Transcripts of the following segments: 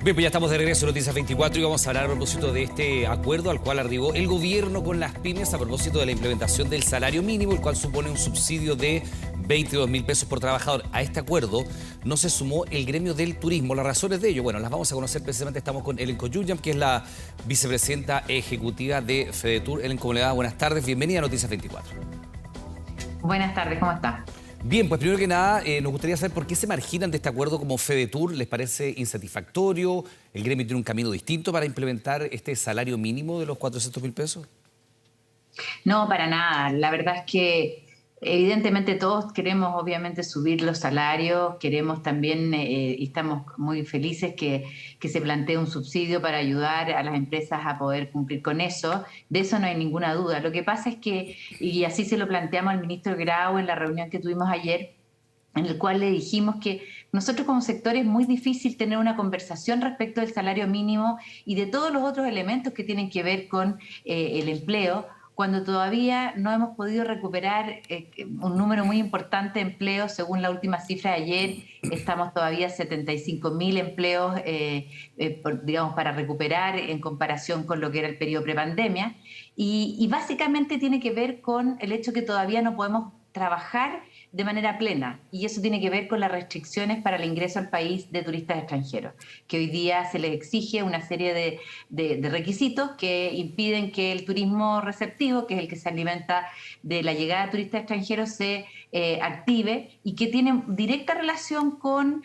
Bien, pues ya estamos de regreso en Noticias 24 y vamos a hablar a propósito de este acuerdo al cual arribó el gobierno con las pymes a propósito de la implementación del salario mínimo, el cual supone un subsidio de 22.000 pesos por trabajador. A este acuerdo no se sumó el gremio del turismo. Las razones de ello, bueno, las vamos a conocer precisamente. Estamos con Ellen Coyuyam, que es la vicepresidenta ejecutiva de FEDETUR. Ellen, ¿cómo le va? Buenas tardes, bienvenida a Noticias 24. Buenas tardes, ¿cómo está? Bien, pues primero que nada, nos gustaría saber por qué se marginan de este acuerdo como FEDETUR. ¿Les parece insatisfactorio? ¿El gremio tiene un camino distinto para implementar este salario mínimo de los 400.000 pesos? No, para nada. La verdad es que evidentemente todos queremos obviamente subir los salarios, queremos también y estamos muy felices que se plantee un subsidio para ayudar a las empresas a poder cumplir con eso. De eso no hay ninguna duda. Lo que pasa es que, y así se lo planteamos al ministro Grau en la reunión que tuvimos ayer, en el cual le dijimos que nosotros como sector es muy difícil tener una conversación respecto del salario mínimo y de todos los otros elementos que tienen que ver con el empleo, cuando todavía no hemos podido recuperar un número muy importante de empleos. Según la última cifra de ayer, estamos todavía 75.000 empleos, digamos, para recuperar en comparación con lo que era el periodo prepandemia. Y básicamente tiene que ver con el hecho que todavía no podemos trabajar de manera plena, y eso tiene que ver con las restricciones para el ingreso al país de turistas extranjeros, que hoy día se les exige una serie de requisitos que impiden que el turismo receptivo, que es el que se alimenta de la llegada de turistas extranjeros, se active, y que tiene directa relación con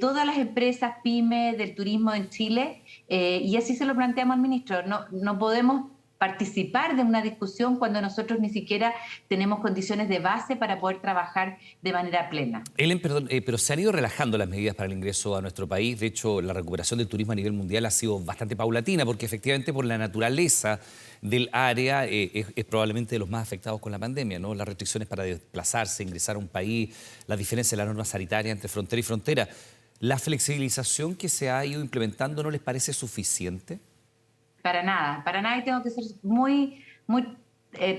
todas las empresas pymes del turismo en Chile, y así se lo planteamos al ministro. No podemos participar de una discusión cuando nosotros ni siquiera tenemos condiciones de base para poder trabajar de manera plena. Ellen, perdón, pero se han ido relajando las medidas para el ingreso a nuestro país. De hecho, la recuperación del turismo a nivel mundial ha sido bastante paulatina, porque efectivamente por la naturaleza del área es probablemente de los más afectados con la pandemia, ¿no? Las restricciones para desplazarse, ingresar a un país, la diferencia de las normas sanitarias entre frontera y frontera. ¿La flexibilización que se ha ido implementando no les parece suficiente? Para nada, y tengo que ser muy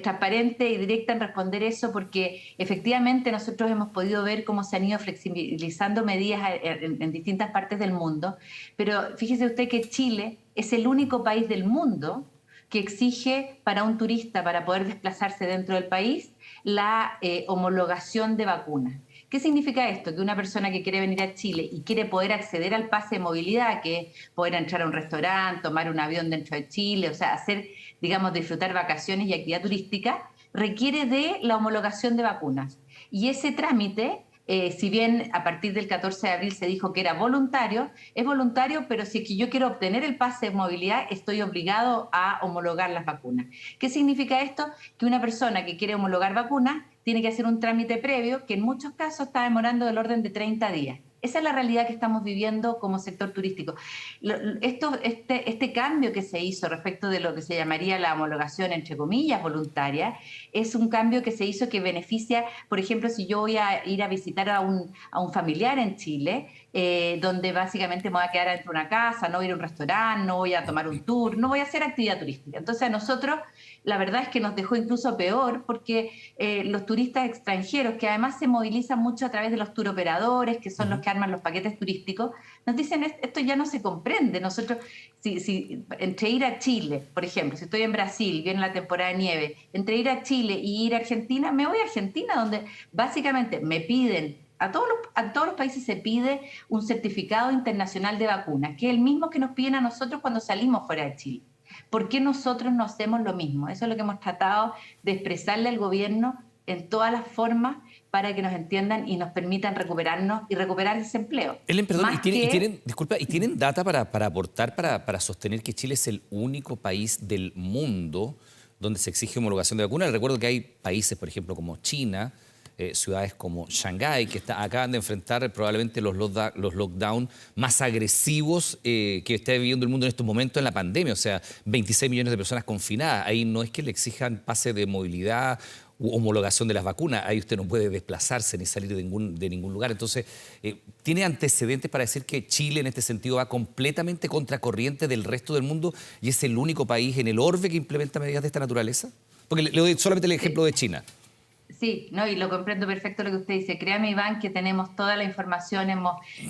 transparente y directa en responder eso, porque efectivamente nosotros hemos podido ver cómo se han ido flexibilizando medidas en distintas partes del mundo, pero fíjese usted que Chile es el único país del mundo que exige para un turista, para poder desplazarse dentro del país, la homologación de vacunas. ¿Qué significa esto? Que una persona que quiere venir a Chile y quiere poder acceder al pase de movilidad, que es poder entrar a un restaurante, tomar un avión dentro de Chile, o sea, hacer, digamos, disfrutar vacaciones y actividad turística, requiere de la homologación de vacunas. Y ese trámite, si bien a partir del 14 de abril se dijo que era voluntario, es voluntario, pero si es que yo quiero obtener el pase de movilidad, estoy obligado a homologar las vacunas. ¿Qué significa esto? Que una persona que quiere homologar vacunas tiene que hacer un trámite previo que en muchos casos está demorando del orden de 30 días. Esa es la realidad que estamos viviendo como sector turístico. Este cambio que se hizo respecto de lo que se llamaría la homologación, entre comillas, voluntaria, es un cambio que se hizo que beneficia, por ejemplo, si yo voy a ir a visitar a un familiar en Chile, donde básicamente me voy a quedar dentro de una casa, no voy a ir a un restaurante, no voy a tomar un tour, no voy a hacer actividad turística. Entonces a nosotros la verdad es que nos dejó incluso peor, porque los turistas extranjeros, que además se movilizan mucho a través de los turoperadores, que son los que arman los paquetes turísticos, nos dicen: esto ya no se comprende. Nosotros, entre ir a Chile, por ejemplo, si estoy en Brasil, viene la temporada de nieve, entre ir a Chile y ir a Argentina, me voy a Argentina, donde básicamente me piden, a todos los países se pide un certificado internacional de vacunas, que es el mismo que nos piden a nosotros cuando salimos fuera de Chile. ¿Por qué nosotros no hacemos lo mismo? Eso es lo que hemos tratado de expresarle al gobierno en todas las formas, para que nos entiendan y nos permitan recuperarnos y recuperar ese empleo. Ellen, perdón, ¿tienen data para aportar, para sostener que Chile es el único país del mundo donde se exige homologación de vacunas? Recuerdo que hay países, por ejemplo, como China, ciudades como Shanghái, que acaban de enfrentar probablemente los lockdown más agresivos que está viviendo el mundo en estos momentos en la pandemia. O sea, 26 millones de personas confinadas. Ahí no es que le exijan pase de movilidad u homologación de las vacunas. Ahí usted no puede desplazarse ni salir de ningún lugar. Entonces, ¿tiene antecedentes para decir que Chile en este sentido va completamente contracorriente del resto del mundo y es el único país en el orbe que implementa medidas de esta naturaleza? Porque le doy solamente el ejemplo de China. Sí, no, y lo comprendo perfecto lo que usted dice. Créame, Iván, que tenemos toda la información,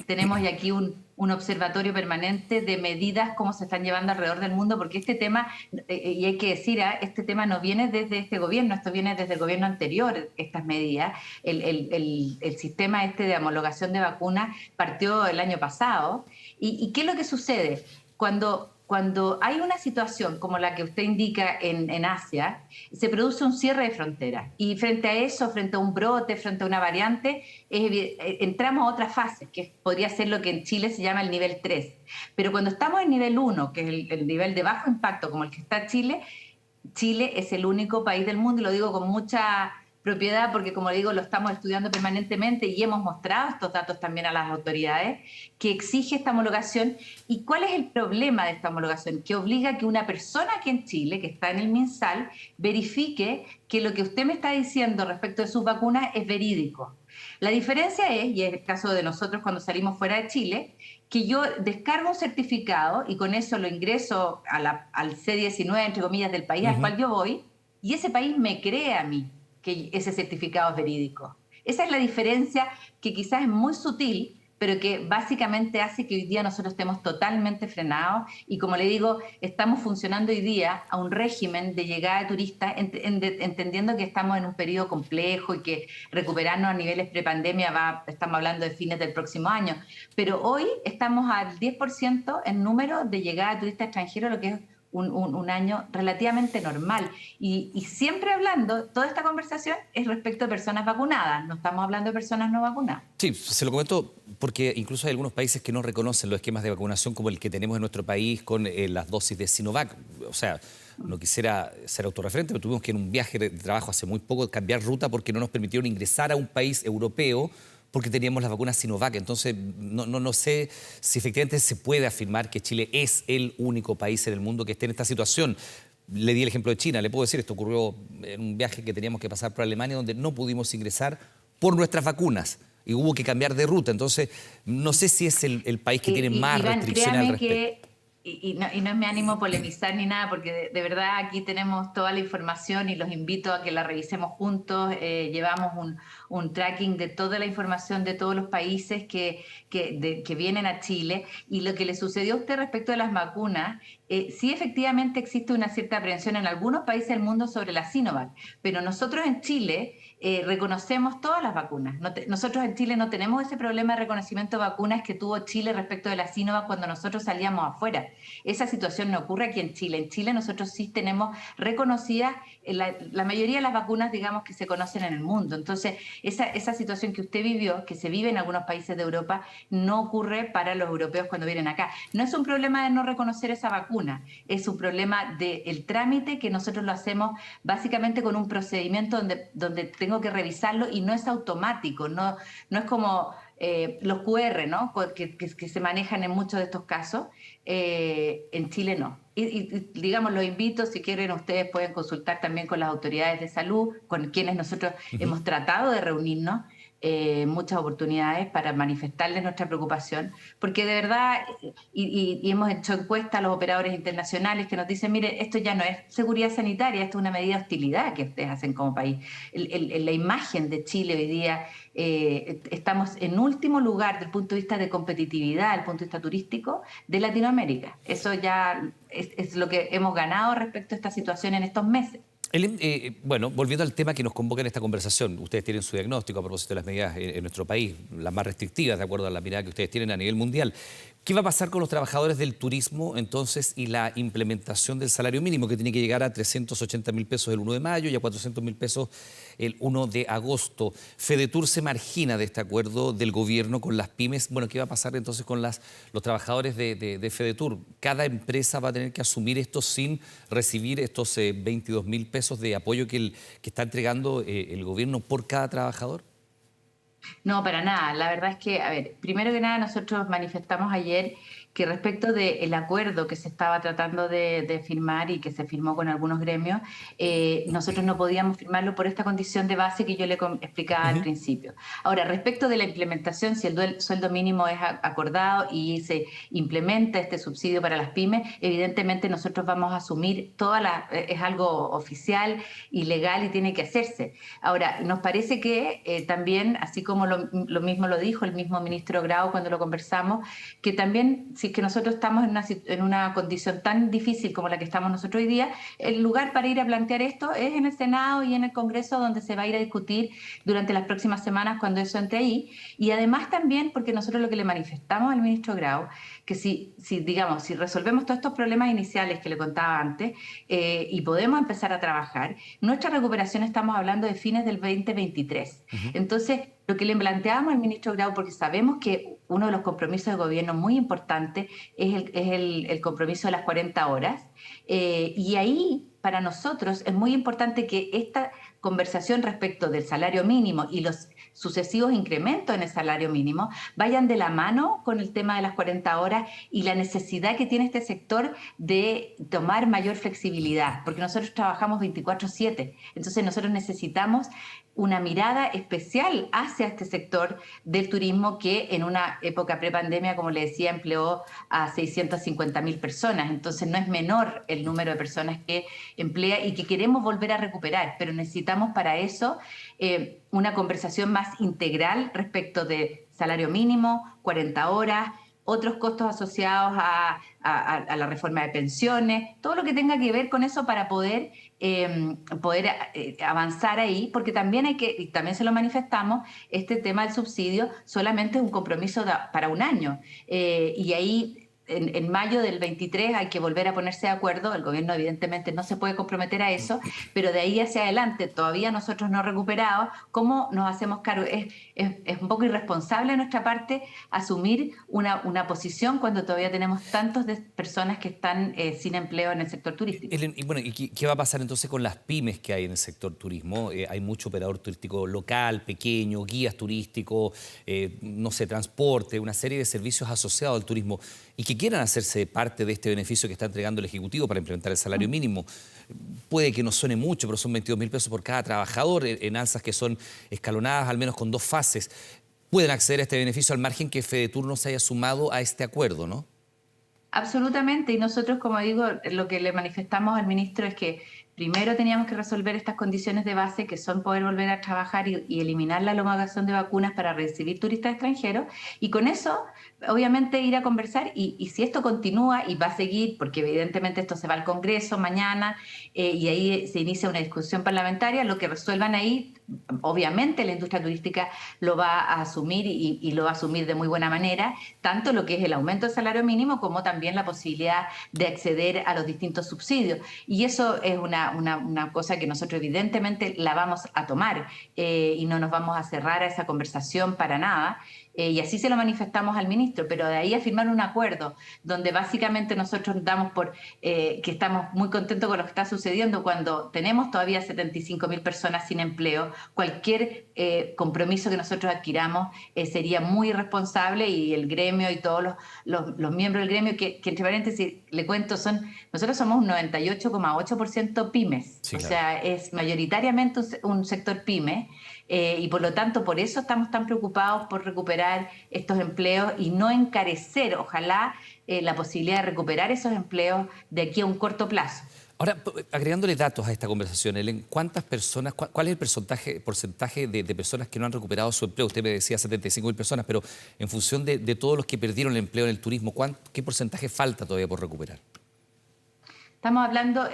tenemos ya aquí un observatorio permanente de medidas cómo se están llevando alrededor del mundo, porque este tema, y hay que decir, este tema no viene desde este gobierno, esto viene desde el gobierno anterior, estas medidas. El sistema este de homologación de vacunas partió el año pasado. ¿Y qué es lo que sucede? Cuando hay una situación como la que usted indica en Asia, se produce un cierre de fronteras. Y frente a eso, frente a un brote, frente a una variante, entramos a otra fase, que podría ser lo que en Chile se llama el nivel 3. Pero cuando estamos en nivel 1, que es el nivel de bajo impacto, como el que está Chile, Chile es el único país del mundo, y lo digo con mucha propiedad porque, como digo, lo estamos estudiando permanentemente y hemos mostrado estos datos también a las autoridades, que exige esta homologación. ¿Y cuál es el problema de esta homologación? Que obliga a que una persona aquí en Chile, que está en el MinSal, verifique que lo que usted me está diciendo respecto de sus vacunas es verídico. La diferencia es, y es el caso de nosotros cuando salimos fuera de Chile, que yo descargo un certificado y con eso lo ingreso al C19, entre comillas, del país al cual yo voy, y ese país me cree a mí que ese certificado es verídico. Esa es la diferencia, que quizás es muy sutil, pero que básicamente hace que hoy día nosotros estemos totalmente frenados y, como le digo, estamos funcionando hoy día a un régimen de llegada de turistas, entendiendo que estamos en un periodo complejo y que recuperarnos a niveles prepandemia estamos hablando de fines del próximo año, pero hoy estamos al 10% en número de llegada de turistas extranjeros, lo que es un año relativamente normal. Y siempre hablando, toda esta conversación es respecto a personas vacunadas, no estamos hablando de personas no vacunadas. Sí, se lo comento porque incluso hay algunos países que no reconocen los esquemas de vacunación como el que tenemos en nuestro país con las dosis de Sinovac. O sea, no quisiera ser autorreferente, pero tuvimos que en un viaje de trabajo hace muy poco cambiar ruta porque no nos permitieron ingresar a un país europeo porque teníamos las vacunas Sinovac. Entonces, no sé si efectivamente se puede afirmar que Chile es el único país en el mundo que esté en esta situación. Le di el ejemplo de China, le puedo decir, esto ocurrió en un viaje que teníamos que pasar por Alemania, donde no pudimos ingresar por nuestras vacunas y hubo que cambiar de ruta. Entonces, no sé si es el país que tiene más Iván, restricciones al créame respecto. no es mi ánimo polemizar ni nada, porque de verdad aquí tenemos toda la información y los invito a que la revisemos juntos. Llevamos un tracking de toda la información de todos los países que vienen a Chile. Y lo que le sucedió a usted respecto de las vacunas, sí, efectivamente existe una cierta aprehensión en algunos países del mundo sobre la Sinovac, pero nosotros en Chile reconocemos todas las vacunas. Nosotros en Chile no tenemos ese problema de reconocimiento de vacunas que tuvo Chile respecto de la Sinovac cuando nosotros salíamos afuera. Esa situación no ocurre aquí en Chile. En Chile nosotros sí tenemos reconocidas la mayoría de las vacunas, digamos, que se conocen en el mundo. Entonces, esa situación que usted vivió, que se vive en algunos países de Europa, no ocurre para los europeos cuando vienen acá. No es un problema de no reconocer esa vacuna, es un problema del trámite, que nosotros lo hacemos básicamente con un procedimiento donde tengo que revisarlo y no es automático, no es como los QR, ¿no? que se manejan en muchos de estos casos. En Chile no. Y digamos, los invito, si quieren, ustedes pueden consultar también con las autoridades de salud, con quienes nosotros hemos tratado de reunirnos muchas oportunidades para manifestarles nuestra preocupación, porque de verdad, y hemos hecho encuestas a los operadores internacionales que nos dicen, mire, esto ya no es seguridad sanitaria, esto es una medida de hostilidad que ustedes hacen como país. La imagen de Chile hoy día, estamos en último lugar desde el punto de vista de competitividad, desde el punto de vista turístico, de Latinoamérica. Eso ya es lo que hemos ganado respecto a esta situación en estos meses. Bueno, volviendo al tema que nos convoca en esta conversación, ustedes tienen su diagnóstico a propósito de las medidas en nuestro país, las más restrictivas de acuerdo a la mirada que ustedes tienen a nivel mundial. ¿Qué va a pasar con los trabajadores del turismo entonces y la implementación del salario mínimo, que tiene que llegar a 380.000 pesos el 1 de mayo y a 400.000 pesos el 1 de agosto? Fedetur se margina de este acuerdo del gobierno con las pymes. Bueno, ¿qué va a pasar entonces con los trabajadores de Fedetur? ¿Cada empresa va a tener que asumir esto sin recibir estos 22.000 pesos de apoyo que está entregando el gobierno por cada trabajador? No, para nada. La verdad es que, a ver, primero que nada, nosotros manifestamos ayer que respecto del acuerdo que se estaba tratando de firmar y que se firmó con algunos gremios, nosotros no podíamos firmarlo por esta condición de base que yo le explicaba al principio. Ahora, respecto de la implementación, si el sueldo mínimo es acordado y se implementa este subsidio para las pymes, evidentemente nosotros vamos a asumir es algo oficial y legal y tiene que hacerse. Ahora, nos parece que también, así como lo mismo lo dijo el mismo ministro Grau cuando lo conversamos, que también si es que nosotros estamos en una condición tan difícil como la que estamos nosotros hoy día, el lugar para ir a plantear esto es en el Senado y en el Congreso, donde se va a ir a discutir durante las próximas semanas cuando eso entre ahí. Y además también porque nosotros lo que le manifestamos al ministro Grau, que si resolvemos todos estos problemas iniciales que le contaba antes y podemos empezar a trabajar, nuestra recuperación estamos hablando de fines del 2023. Entonces, lo que le planteábamos al ministro Grau, porque sabemos que uno de los compromisos de gobierno muy importantes es el compromiso de las 40 horas, y ahí para nosotros es muy importante que esta conversación respecto del salario mínimo y los sucesivos incrementos en el salario mínimo vayan de la mano con el tema de las 40 horas y la necesidad que tiene este sector de tomar mayor flexibilidad, porque nosotros trabajamos 24/7, entonces nosotros necesitamos una mirada especial hacia este sector del turismo que en una época prepandemia, como le decía, empleó a 650.000 personas. Entonces no es menor el número de personas que emplea y que queremos volver a recuperar, pero necesitamos para eso una conversación más integral respecto de salario mínimo, 40 horas, otros costos asociados a la reforma de pensiones, todo lo que tenga que ver con eso para poder avanzar ahí, porque también y también se lo manifestamos, este tema del subsidio solamente es un compromiso para un año, y ahí en mayo del 23 hay que volver a ponerse de acuerdo. El gobierno evidentemente no se puede comprometer a eso, pero de ahí hacia adelante todavía nosotros no recuperados, ¿cómo nos hacemos cargo? Es un poco irresponsable de nuestra parte asumir una posición cuando todavía tenemos tantas personas que están sin empleo en el sector turístico. Y bueno, ¿y qué va a pasar entonces con las pymes que hay en el sector turismo? Hay mucho operador turístico local, pequeño, guías turísticos, no sé, transporte, una serie de servicios asociados al turismo y que quieran hacerse parte de este beneficio que está entregando el Ejecutivo para implementar el salario mínimo. Puede que no suene mucho, pero son 22.000 pesos por cada trabajador en alzas que son escalonadas al menos con 2 fases. Pueden acceder a este beneficio al margen que FEDETUR no se haya sumado a este acuerdo, ¿no? Absolutamente, y nosotros, como digo, lo que le manifestamos al ministro es que primero teníamos que resolver estas condiciones de base, que son poder volver a trabajar y eliminar la homologación de vacunas para recibir turistas extranjeros, y con eso, obviamente, ir a conversar, y si esto continúa y va a seguir, porque evidentemente esto se va al Congreso mañana, y ahí se inicia una discusión parlamentaria, lo que resuelvan ahí, obviamente la industria turística lo va a asumir y lo va a asumir de muy buena manera, tanto lo que es el aumento del salario mínimo como también la posibilidad de acceder a los distintos subsidios. Y eso es una cosa que nosotros evidentemente la vamos a tomar, y no nos vamos a cerrar a esa conversación para nada. Y así se lo manifestamos al ministro, pero de ahí a firmar un acuerdo donde básicamente nosotros damos por que estamos muy contentos con lo que está sucediendo cuando tenemos todavía 75.000 personas sin empleo. Cualquier compromiso que nosotros adquiramos sería muy irresponsable, y el gremio y todos los miembros del gremio, que entre paréntesis le cuento, nosotros somos un 98,8% pymes, sí, claro. O sea, es mayoritariamente un sector pyme. Y por lo tanto, por eso estamos tan preocupados por recuperar estos empleos y no encarecer, ojalá, la posibilidad de recuperar esos empleos de aquí a un corto plazo. Ahora, agregándole datos a esta conversación, Helen, ¿cuántas personas, cuál es el porcentaje de personas que no han recuperado su empleo? Usted me decía 75.000 personas, pero en función de todos los que perdieron el empleo en el turismo, ¿qué porcentaje falta todavía por recuperar? Estamos hablando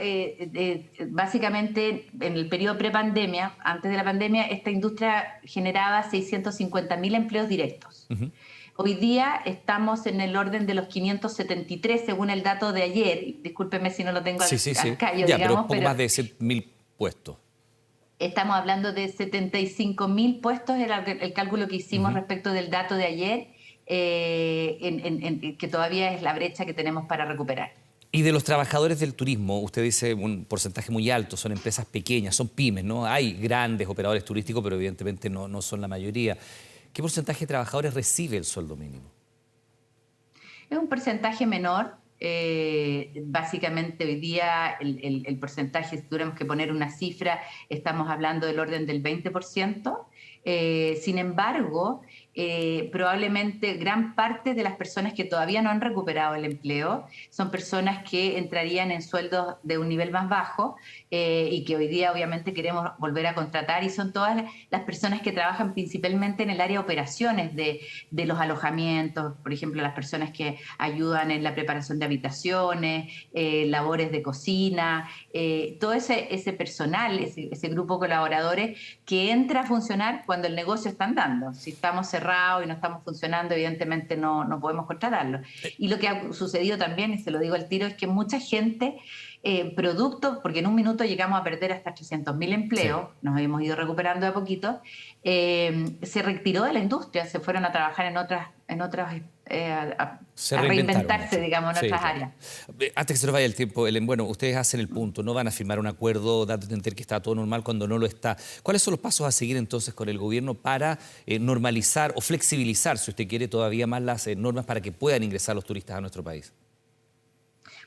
básicamente en el periodo prepandemia, antes de la pandemia, esta industria generaba 650.000 empleos directos. Hoy día estamos en el orden de los 573, según el dato de ayer. Discúlpeme si no lo tengo acá, yo, ya, digamos, pero poco más de 100.000 puestos. Estamos hablando de 75.000 puestos, era el cálculo que hicimos respecto del dato de ayer, que todavía es la brecha que tenemos para recuperar. Y de los trabajadores del turismo, usted dice un porcentaje muy alto, son empresas pequeñas, son pymes, ¿no? Hay grandes operadores turísticos, pero evidentemente no son la mayoría. ¿Qué porcentaje de trabajadores recibe el sueldo mínimo? Es un porcentaje menor. Básicamente hoy día el porcentaje, si tuviéramos que poner una cifra, estamos hablando del orden del 20%. Sin embargo, probablemente gran parte de las personas que todavía no han recuperado el empleo son personas que entrarían en sueldos de un nivel más bajo y que hoy día obviamente queremos volver a contratar, y son todas las personas que trabajan principalmente en el área de operaciones de los alojamientos, por ejemplo, las personas que ayudan en la preparación de habitaciones, labores de cocina, todo ese personal, ese grupo de colaboradores que entra a funcionar cuando el negocio está andando. Si estamos cerrados y no estamos funcionando, evidentemente no podemos contratarlo. Y lo que ha sucedido también, y se lo digo al tiro, es que mucha gente, producto, porque en un minuto llegamos a perder hasta 300.000 empleos, sí, nos hemos ido recuperando de a poquito, se retiró de la industria, se fueron a trabajar en otras a reinventarse, digamos, en otras áreas. Antes que se nos vaya el tiempo, Helen, bueno, ustedes hacen el punto, no van a firmar un acuerdo dando a entender que está todo normal cuando no lo está. ¿Cuáles son los pasos a seguir entonces con el gobierno para normalizar o flexibilizar, si usted quiere, todavía más las normas para que puedan ingresar los turistas a nuestro país?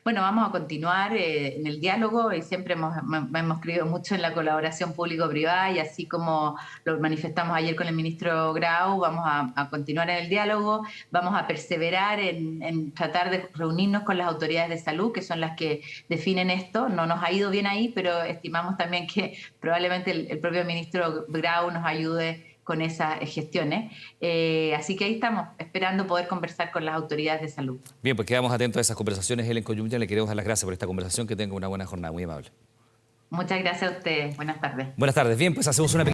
Bueno, vamos a continuar en el diálogo, y siempre hemos creído mucho en la colaboración público-privada, y así como lo manifestamos ayer con el ministro Grau, vamos a continuar en el diálogo, vamos a perseverar en tratar de reunirnos con las autoridades de salud, que son las que definen esto. No nos ha ido bien ahí, pero estimamos también que probablemente el propio ministro Grau nos ayude con esas gestiones. Así que ahí estamos, esperando poder conversar con las autoridades de salud. Bien, pues quedamos atentos a esas conversaciones. Helen Coyumlla, le queremos dar las gracias por esta conversación. Que tenga una buena jornada, muy amable. Muchas gracias a ustedes. Buenas tardes. Buenas tardes. Bien, pues hacemos una